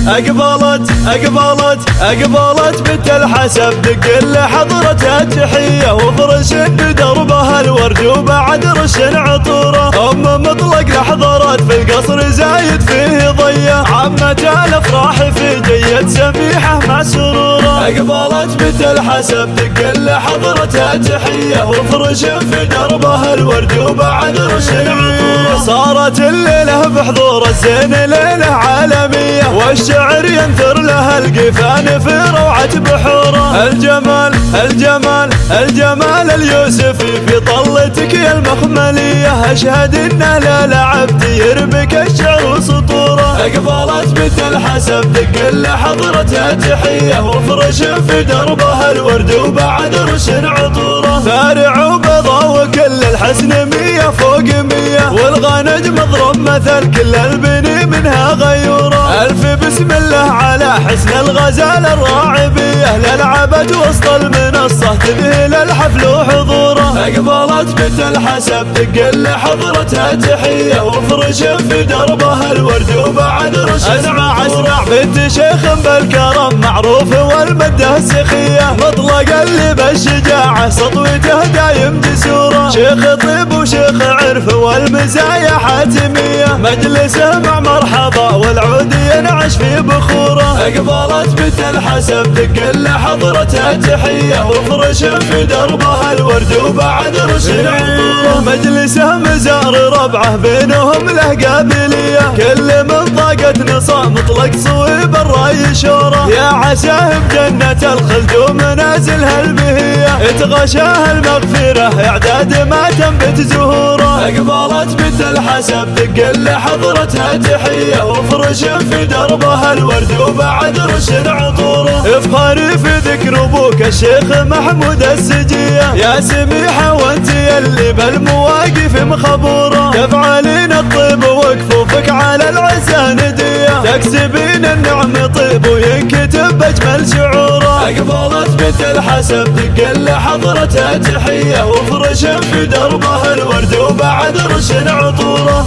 أقبلت بنت الحسب دق لحضرتها تحية وفرش بدربها الورد وبعد رش عطوره. أم مطلق لحضرت في القصر زايد فيه ضية عامة الأفراح في جيد سميحة مع سروره. أقبلت بنت الحسب دق لحضرتها تحية وفرش في دربها الورد وبعد رش عطوره. صارت الليلة بحضور الزين ليلة عالمية والشعر ينثر لها القفان في روعة بحوره. الجمال اليوسفي في طلتك يا المخملية أشهد إنه ليلة عبد يربك الشعر وسطوره. أقبلت بنت الحسب دق لحضرتها تحية وفرش في دربها الورد وبعد رش عطوره. فارع وبضا وكل الحسن 100 فوق 100 والغنج مضرب مثل كل البني منها غيوره. ألف بسم الله على حسن الغزال الراعبية للعبد وسط المنصة تذهل الحفل وحضوره. أقبلت بنت الحسب دق لحضرتها تحية وفرش في دربها الورد وبعد رش. اسمع بنت شيخ بالكرم معروف والمده سخية مطلق اللي بالشجاعة سطوته دايم جسوره. شيخ طيب وشيخ عرف والمزايا حاتمية مجلسه مع مرحبا والعود ينعش في بخوره. أقبلت بنت الحسب دق لحضرتها تحية وفرش في دربها الورد وبعد رش عطوره. مجلسه مزار ربعه بينهم له قابلية كل من طاقة نصا مطلق صويب الراي شوره. يا عساه بجنة الخلد ومنازلها البهية تغشاها المغفرة إعداد ما تنبت زهوره. أقبلت بنت الحسب دق لحضرتها تحية وفرش في دربها الورد وبعد رش عطوره. افخري في ذكر ابوك الشيخ محمود السجية يا سميحة وانت يلي بالمواقف مخبوره. تفعلين الطيب وكفوفك على العزة ندية تكسبين النعم طيب وينكتب اجمل شعوره. أقبلت بنت الحسب دق لحضرتها تحية وفرش في دربها الورد وبعد رش عطوره.